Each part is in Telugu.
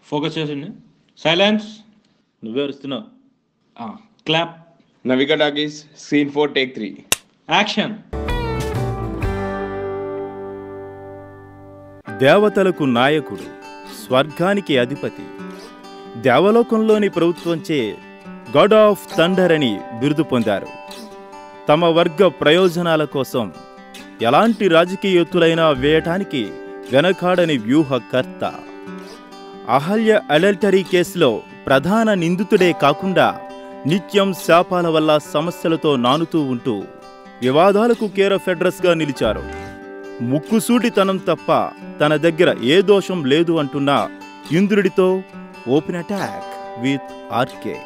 ఫోకస్ చేసింది. సైలెన్స్. నువ్వే వస్తున్నావు. Clap. Navika talkies scene 4 take 3. Action. దేవతలకు నాయకుడు, స్వర్గానికి అధిపతి, దేవలోకంలోని ప్రభుత్వంచే గాడ్ ఆఫ్ థండర్ అని బిరుదు పొందారు. తమ వర్గ ప్రయోజనాల కోసం ఎలాంటి రాజకీయ ఎత్తులైనా వేయటానికి వెనకాడని వ్యూహకర్త. అహల్య అడల్టరీ కేసులో ప్రధాన నిందితుడే కాకుండా నిత్యం శాపాల వల్ల సమస్యలతో నానుతూ ఉంటూ వివాదాలకు కేర్ ఆఫ్ అడ్రస్గా నిలిచారు. ముక్కుసూటితనం తప్ప తన దగ్గర ఏ దోషం లేదు అంటున్న ఇంద్రుడితో open attack with RK.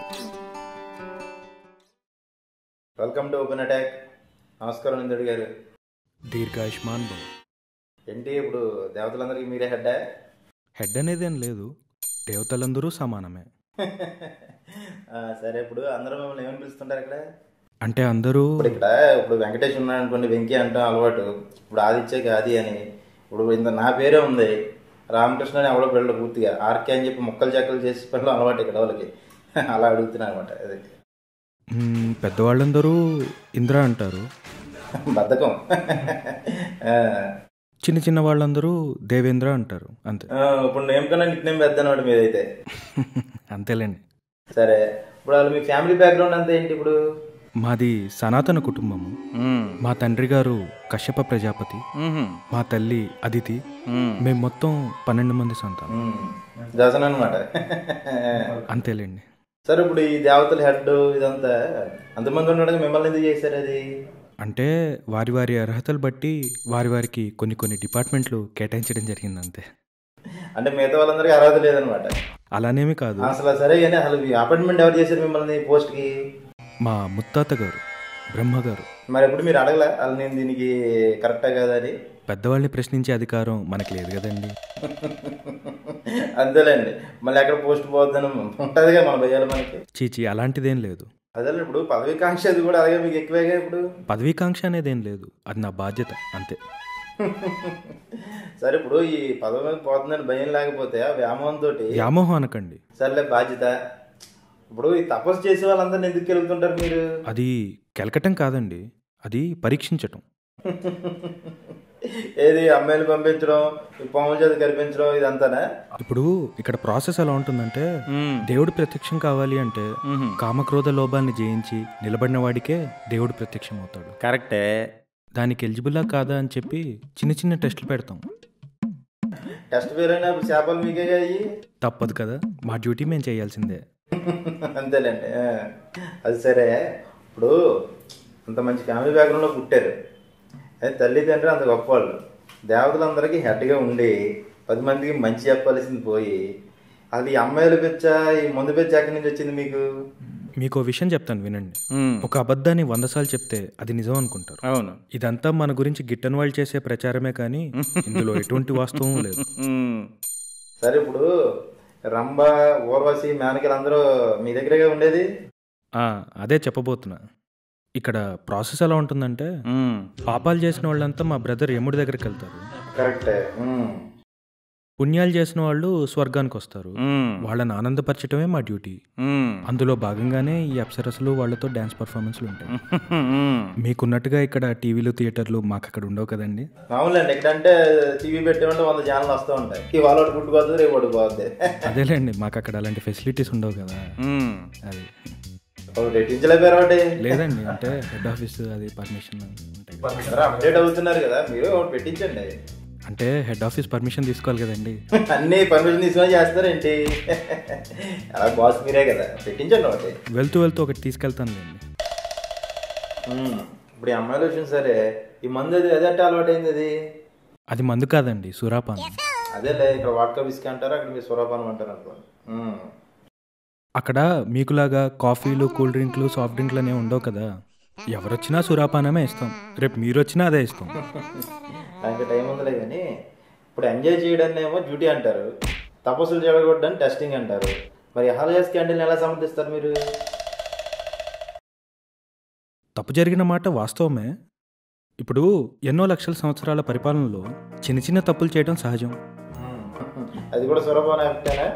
Welcome to open attack. నమస్కారం ఇంద్రుడి గారు. దీర్ఘాయుష్మాన్ భవ. ఏంటి ఇప్పుడు దేవతలందరికీ మీరే హెడ్ అనేదేం లేదు, దేవతలందరూ సమానమే. సరే, ఇప్పుడు అందరూ మిమ్మల్ని ఏమని పిలుస్తుంటారు ఇక్కడ? అంటే అందరూ ఇప్పుడు వెంకటేష్ ఉన్నాడు అనుకోండి, వెంకీ అంటాం అలవాటు. ఇప్పుడు ఆదిత్యకి ఆది అని. ఇప్పుడు నా పేరే ఉంది, రామకృష్ణ అని ఎవడో పిల్లలు పూర్తిగా ఆర్కే అని చెప్పి ముక్కలు చెక్కలు చేసి పిల్లలు అలవాటు ఇక్కడ వాళ్ళకి. అలా అడుగుతున్నా అనమాట. అది పెద్దవాళ్ళందరూ ఇంద్ర అంటారు, బద్ధకం. చిన్న చిన్న వాళ్ళందరూ దేవేంద్ర అంటారు, అంతే. ఇప్పుడు నేమ్ కన్నా నిక్ నేమ్ పెద్ద అనమాట మీదైతే. అంతేలేండి. సరే, ఇప్పుడు వాళ్ళు మీ ఫ్యామిలీ బ్యాక్గ్రౌండ్ అంతా ఏంటి? ఇప్పుడు మాది సనాతన కుటుంబము. మా తండ్రి గారు కశ్యప ప్రజాపతి, మా తల్లి అదితి. మేము మొత్తం 12 మంది సంతానం. జసన్ అనమాట. అంతేలేండి. సరే, ఇప్పుడు ఈ దేవతల హెడ్ ఇదంతా అంతమంది ఉండడానికి మిమ్మల్ని ఎందుకు చేశారు? అది అంటే వారి వారి అర్హతలు బట్టి వారి వారికి కొన్ని డిపార్ట్మెంట్లు కేటాయించడం జరిగింది, అంతే. అంటే మిగతా వాళ్ళందరికీ అర్హత లేదనమాట. అలానేమి కాదు అసలు. సరే, కానీ అసలు అపాయింట్మెంట్ ఎవరు చేశారు మిమ్మల్ని పోస్ట్ కి? మా ముత్తాత గారు, బ్రహ్మగారు. మరి ఎప్పుడు మీరు అడగలా అసలు నేను దీనికి కరెక్టా కదా అని? పెద్దవాళ్ళని ప్రశ్నించే అధికారం మనకి లేదు కదండి. అంతేలేండి. మళ్ళీ ఎక్కడ పోస్ట్ పోద్దని ఉంటుందిగా మన భయాలు మనకి. చీచి, అలాంటిదేం లేదు. అదే ఇప్పుడు పదవీకాంక్ష అది కూడా అలాగే మీకు ఎక్కువేగా. ఇప్పుడు పదవీకాంక్ష అనేదేం లేదు, అది నా బాధ్యత, అంతే. సరే, ఇప్పుడు ఈ పదవి మీద పోతుందని భయం లేకపోతే ఆ వ్యామోహంతో. వ్యామోహం అనకండి. సర్లే, బాధ్యత. ఇప్పుడు ఈ తపస్సు చేసే వాళ్ళందరినీ ఎందుకు కెలుగుతుంటారు మీరు? అది కెలకటం కాదండి, అది పరీక్షించటం. ఏది అమ్మాయిలు పంపించడం, పాముల చేత కనిపించడం, ఇదంతానా? ఇప్పుడు ఇక్కడ ప్రాసెస్ ఎలా ఉంటుందంటే, దేవుడు ప్రత్యక్షం కావాలి అంటే కామక్రోధ లోభాన్ని జయించి నిలబడిన వాడికే దేవుడు ప్రత్యక్షం అవుతాడు. కరెక్టే. దానికి ఎలిజిబుల్లా కాదా అని చెప్పి చిన్న చిన్న టెస్టులు పెడతాం. టెస్ట్ పేరైనా చేపలు మీకే అయ్యి తప్పదు కదా, మా డ్యూటీ మేము చేయాల్సిందే. అంతేలేండి. అది సరే, ఇప్పుడు అంత మంచి ఫ్యామిలీ బ్యాక్గ్రౌండ్లో పుట్టారు. అయితే తల్లిదండ్రులు అంత గొప్పవాళ్ళు, దేవతలందరికీ హెడ్గా ఉండి 10 మందికి మంచి చెప్పాల్సింది పోయి అది ఈ అమ్మాయిలు పెచ్చ, ఈ ముందు పెచ్చ ఎక్కడి నుంచి వచ్చింది మీకు? మీకు విషయం చెప్తాను వినండి. ఒక అబద్ధాన్ని 100 సార్లు చెప్తే అది నిజం అనుకుంటారు. అవును. ఇదంతా మన గురించి గిట్టని వాళ్ళు చేసే ప్రచారమే కానీ ఇందులో ఎటువంటి వాస్తవం లేదు. సరే, ఇప్పుడు రంభ, ఊర్వశి, మేనకలు అందరూ మీ దగ్గరగా ఉండేది? అదే చెప్పబోతున్నా. ఇక్కడ ప్రాసెస్ ఎలా ఉంటుందంటే, పాపాలు చేసిన వాళ్ళంతా మా బ్రదర్ యముడి దగ్గరికి వెళ్తారు. కరెక్టే. పుణ్యాలు చేసిన వాళ్ళు స్వర్గానికి వస్తారు. వాళ్ళని ఆనందపరచడమే మా డ్యూటీ. అందులో భాగంగానే ఈ అప్సరసలు వాళ్ళతో డాన్స్ పర్ఫార్మెన్స్లు ఉంటాయి. మీకున్నట్టుగా ఇక్కడ టీవీలు, థియేటర్లు మాకు అక్కడ ఉండవు కదండి. మామూలండి, ఎక్కడంటే టీవీ పెట్టేమంటే 100 ఛానల్ వస్తూ ఉంటాయి. ఇవాళ ఒకటి పుట్టుకోవద్దు, రేపు ఒకటి పోద్ది. అదేలేండి, మాకు అక్కడ అలాంటి ఫెసిలిటీస్ ఉండవు కదా. అది పెట్టించలేపారు లేదండి, అంటే హెడ్ ఆఫీస్ అది పర్మిషన్ ఉంటాయి. అప్డేట్ అవుతున్నారు కదా మీరు, ఒకటి పెట్టించండి. అంటే హెడ్ ఆఫీస్ పర్మిషన్ తీసుకోవాలి కదండి. అన్ని పర్మిషన్ తీసుకొని చేస్తారేంటి? అలా బాస్ మీరే కదా, పెట్టించండి ఒకటి. వెళ్తూ ఒకటి తీసుకెళ్తానులేండి. ఇప్పుడు ఈ అమ్మాయిలు వచ్చింది. సరే, ఈ మందు అది అదే అలవాటు అయింది. అది మందు కాదండి, సురాపానం. అదేలే, ఇక్కడ వాట్కా విస్కీ అంటారు, అక్కడ మీరు సురాపానం అంటారు అనుకోండి. అక్కడ మీకులాగా కాఫీలు, కూల్ డ్రింక్లు, సాఫ్ట్ డ్రింక్లు అనేవి ఉండవు కదా. ఎవరొచ్చినా సురాపానమే ఇస్తాం, రేపు మీరు వచ్చినా అదే ఇస్తాం. దానికి టైం ఉందిలే. కానీ ఇప్పుడు ఎంజాయ్ చేయడాన్ని ఏమో డ్యూటీ అంటారు, తపస్సులు చెడగొట్టడానికి టెస్టింగ్ అంటారు. మరి హాలిడేస్ క్యాండిల్ని ఎలా సమర్థిస్తారు మీరు? తప్పు జరిగిన మాట వాస్తవమే. ఇప్పుడు ఎన్నో లక్షల సంవత్సరాల పరిపాలనలో చిన్న చిన్న తప్పులు చేయడం సహజం. అది కూడా సురభాన ఎఫెక్టేనా?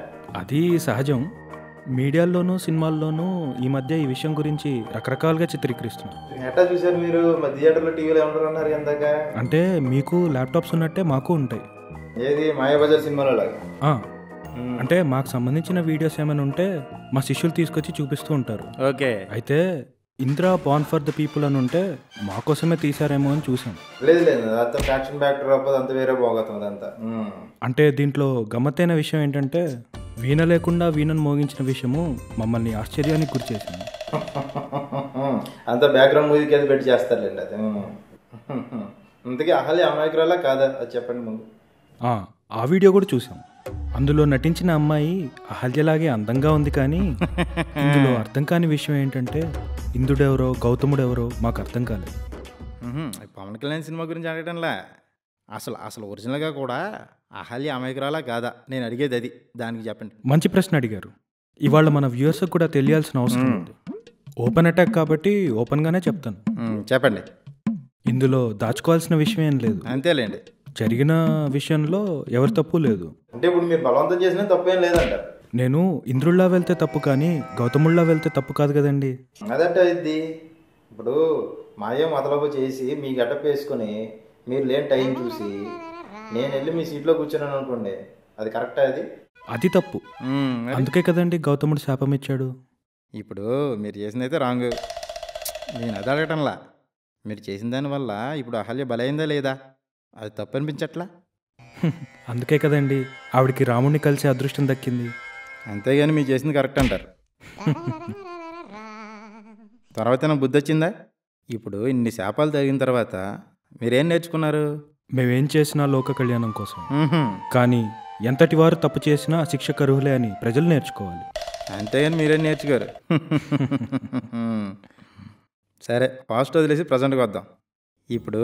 అది సహజం. మీడియాల్లోనూ సినిమాల్లోనూ ఈ మధ్య ఈ విషయం గురించి రకరకాలుగా చిత్రీకరిస్తున్నారు. ఎట్లా చూసారు మీరు? మా థియేటర్లో టీవీలో ఏమంటారు ఎందాక? అంటే మీకు ల్యాప్టాప్స్ ఉన్నట్టే మాకు ఉంటాయి. ఏది మాయాబజార్ సినిమాలో లాగా? ఆ, అంటే మాకు సంబంధించిన వీడియోస్ ఏమైనా ఉంటే మా శిష్యులు తీసుకొచ్చి చూపిస్తూ ఉంటారు. ఓకే. అయితే ఇంద్రా బాన్ ఫర్ ద పీపుల్ అని ఉంటే మాకోసమే తీసారేమో అని చూసాం. లేదు లేదు, అదంతా ఫ్యాక్షన్ బ్యాక్టర్ అంతా వేరే పోగొత్తాం అదంతా. అంటే దీంట్లో గమ్మత్తైన విషయం ఏంటంటే వీణ లేకుండా వీణను మోగించిన విషయము మమ్మల్ని ఆశ్చర్యానికి గురి చేసింది. అంతా బ్యాక్గ్రౌండ్ మ్యూజిక్ అది పెట్టి చేస్తారులేండి అది. ఇంతకీ అహల్య అమాయకురాలా కాదా అది చెప్పండి ముందు. ఆ వీడియో కూడా చూసాం. అందులో నటించిన అమ్మాయి అహల్యలాగే అందంగా ఉంది, కానీ ఇందులో అర్థం కాని విషయం ఏంటంటే ఇంద్రుడెవరో గౌతముడెవరో మాకు అర్థం కాలేదు. పవన్ కళ్యాణ్ సినిమా గురించి అడగటంలా, అసలు ఒరిజినల్గా కూడా అహల్య అమాయకురాలా కాదా నేను అడిగేది అది. దానికి చెప్పండి. మంచి ప్రశ్న అడిగారు. ఇవాళ మన వ్యూవర్స్కి కూడా తెలియాల్సిన అవసరం ఉంది. ఓపెన్ అటాక్ కాబట్టి ఓపెన్గానే చెప్తాను. చెప్పండి. ఇందులో దాచుకోవాల్సిన విషయం ఏం లేదు. అంతేలేండి. జరిగిన విషయంలో ఎవరి తప్పు లేదు. అంటే ఇప్పుడు మీరు బలవంతం చేసినా తప్పేం లేదంటారు. నేను ఇంద్రుల్లా వెళ్తే తప్పు, కానీ గౌతముల్లా వెళ్తే తప్పు కాదు కదండి. అదంటే ఇది ఇప్పుడు మాయం మొదలపు చేసి మీ గడ్డపు వేసుకొని మీరు లేని టైం చూసి నేను వెళ్ళి మీ సీట్లో కూర్చున్నాను అనుకోండి, అది కరెక్టా? అది తప్పు. అందుకే కదండి గౌతముడు శాపం ఇచ్చాడు. ఇప్పుడు మీరు చేసిందైతే రాంగ్. నేను అది అడగటంలా, మీరు చేసిన దానివల్ల ఇప్పుడు అహల్య బలైందా లేదా అది తప్పు అనిపించట్లా? అందుకే కదండి ఆవిడికి రాముడిని కలిసే అదృష్టం దక్కింది. అంతేగాని మీరు చేసింది కరెక్ట్ అంటారు. తర్వాత నాకు బుద్ధి వచ్చిందా? ఇప్పుడు ఇన్ని శాపాలు జరిగిన తర్వాత మీరేం నేర్చుకున్నారు? మేమేం చేసినా లోక కళ్యాణం కోసం, కానీ ఎంతటి వారు తప్పు చేసినా శిక్షకు అర్హులే అని ప్రజలు నేర్చుకోవాలి. అంతేగాని మీరేం నేర్చుకోరు. సరే, పాస్ట్ వదిలేసి ప్రజెంట్కి వద్దాం. ఇప్పుడు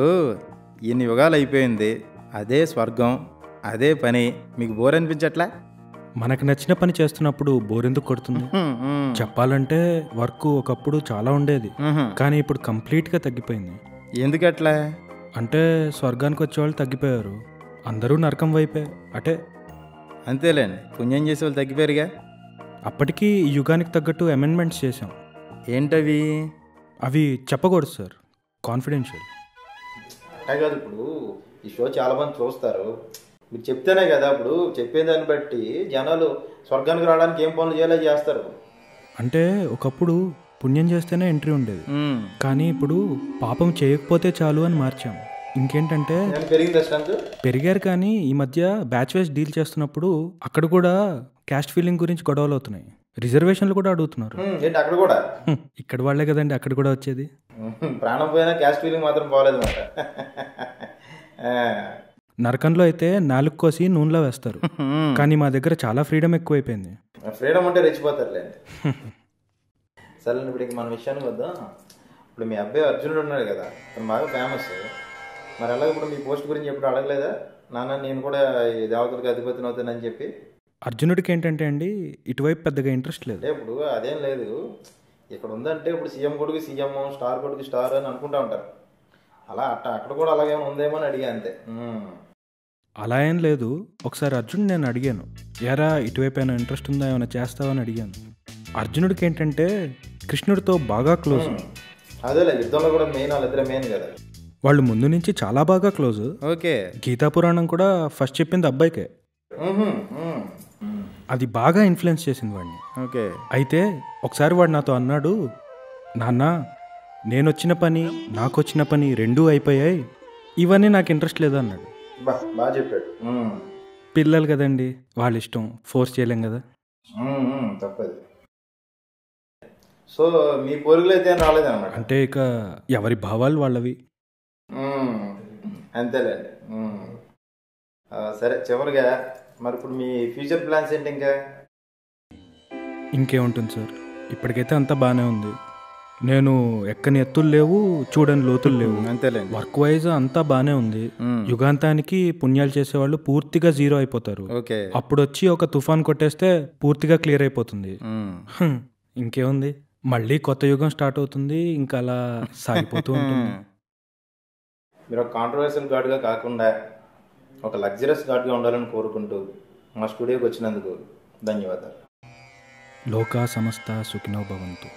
ఇన్ని యుగాలు అయిపోయింది, అదే స్వర్గం, అదే పని, మీకు బోర్ అనిపించట్లా? మనకు నచ్చిన పని చేస్తున్నప్పుడు బోర్ ఎందుకు కొడుతుంది? చెప్పాలంటే వర్క్ ఒకప్పుడు చాలా ఉండేది, కానీ ఇప్పుడు కంప్లీట్గా తగ్గిపోయింది. ఎందుకట్లా? అంటే స్వర్గానికి వచ్చేవాళ్ళు తగ్గిపోయారు, అందరూ నరకం వైపే అటే. అంతేలేండి, పుణ్యం చేసే వాళ్ళు తగ్గిపోయారుగా. అప్పటికీ ఈ యుగానికి తగ్గట్టు అమెండ్మెంట్స్ చేశాం. ఏంటవి? అవి చెప్పకూడదు సార్, కాన్ఫిడెన్షియల్. అట్లా కాదు, ఇప్పుడు ఈ షో చాలా మంది చూస్తారు, మీరు చెప్తేనే కదా ఇప్పుడు చెప్పేదాన్ని బట్టి జనాలు స్వర్గానికి రావడానికి ఏం పనులు చేయాలో చేస్తారు. అంటే ఒకప్పుడు పుణ్యం చేస్తేనే ఎంట్రీ ఉండేది, కానీ ఇప్పుడు పాపం చేయకపోతే చాలు అని మార్చాం. ఇంకేంటంటే పెరిగారు, కానీ ఈ మధ్య బ్యాచ్ వైజ్ డీల్ చేస్తున్నప్పుడు అక్కడ కూడా క్యాస్ట్ ఫీలింగ్ గురించి గొడవలు అవుతున్నాయి, రిజర్వేషన్లు కూడా అడుగుతున్నారు. అక్కడ కూడా ఇక్కడ వాళ్ళే కదండి అక్కడ కూడా వచ్చేది. ప్రాణం పోయినా క్యాస్ట్ ఫీలింగ్ మాత్రం పోలేదు మాట. నరకంలో అయితే నాలుగు కోసి నూనెలో వేస్తారు, కానీ మా దగ్గర చాలా ఫ్రీడమ్ ఎక్కువైపోయింది. ఫ్రీడమ్ అంటే రెచ్చిపోతారులేండి. సరే, ఇప్పుడు మన విషయానికి వద్దాం. ఇప్పుడు మీ అబ్బాయి అర్జునుడు ఉన్నాడు కదా, తను బాగా ఫేమస్. మరి అలాగే ఇప్పుడు మీ పోస్ట్ గురించి ఎప్పుడు అడగలేదా? నాన్న నేను కూడా ఈ దేవతలకు అధిపతిని అవుతానని చెప్పి. అర్జునుడికి ఏంటంటే అండి ఇటువైపు పెద్దగా ఇంట్రెస్ట్ లేదు. ఇప్పుడు అదేం లేదు, ఇక్కడ ఉందంటే ఇప్పుడు సీఎం కొడుకు సీఎం, స్టార్ కొడుకు స్టార్ అని అనుకుంటా ఉంటారు. అలా అక్కడ కూడా అలాగేమైనా ఉందేమో అని అడిగా అంతే. అలా ఏం లేదు. ఒకసారి అర్జునుడు నేను అడిగాను, ఎరా ఇటువైపు ఏమైనా ఇంట్రెస్ట్ ఉందా, ఏమైనా చేస్తావని అడిగాను. అర్జునుడికి ఏంటంటే కృష్ణుడితో బాగా క్లోజ్. అదేలే, యుద్ధంలో కూడా మెయిన్ వాళ్ళిద్దరే మెయిన్ కదా. వాళ్ళు ముందు నుంచి చాలా బాగా క్లోజ్. ఓకే, గీతా పురాణం కూడా ఫస్ట్ చెప్పింది అబ్బాయికే. అది బాగా ఇన్ఫ్లుయెన్స్ చేసింది వాడిని. ఓకే, అయితే ఒకసారి వాడు నాతో అన్నాడు, నాన్న నేను వచ్చిన పని నాకు వచ్చిన పని రెండూ అయిపోయాయి, ఇవన్నీ నాకు ఇంట్రెస్ట్ లేదు అన్నాడు. బాగా చెప్పాడు. పిల్లలు కదండి, వాళ్ళ ఇష్టం, ఫోర్స్ చేయలేం కదా. తప్పదు. సో మీ పోరుగులు అయితే రాలేదు అన్నమాట. అంటే ఇక ఎవరి భావాలు వాళ్ళవి. అంతేలేండి. సరే, చివరిగా మరి ఇప్పుడు మీ ఫ్యూచర్ ప్లాన్స్ ఏంటి? ఇంకేముంటుంది సార్, ఇప్పటికైతే అంతా బాగానే ఉంది. నేను ఎక్కని ఎత్తులు లేవు, చూడని లోతులు లేవు. అంతేలేండి. వర్క్ వైజ్ అంతా బాగానే ఉంది. యుగాంతానికి పుణ్యాలు చేసేవాళ్ళు పూర్తిగా జీరో అయిపోతారు. ఓకే, అప్పుడు వచ్చి ఒక తుఫాన్ కొట్టేస్తే పూర్తిగా క్లియర్ అయిపోతుంది. ఇంకేముంది, మళ్ళీ కొత్త యుగం స్టార్ట్ అవుతుంది, ఇంకా అలా సాగిపోతూ ఉంటుంది. మీరు ఒక కాంట్రవర్షియల్ గాడ్గా కాకుండా ఒక లగ్జరస్ గార్డ్గా ఉండాలని కోరుకుంటూ మా స్టూడియోకి వచ్చినందుకు ధన్యవాదాలు. లోకా సమస్త సుఖినో భవంతు.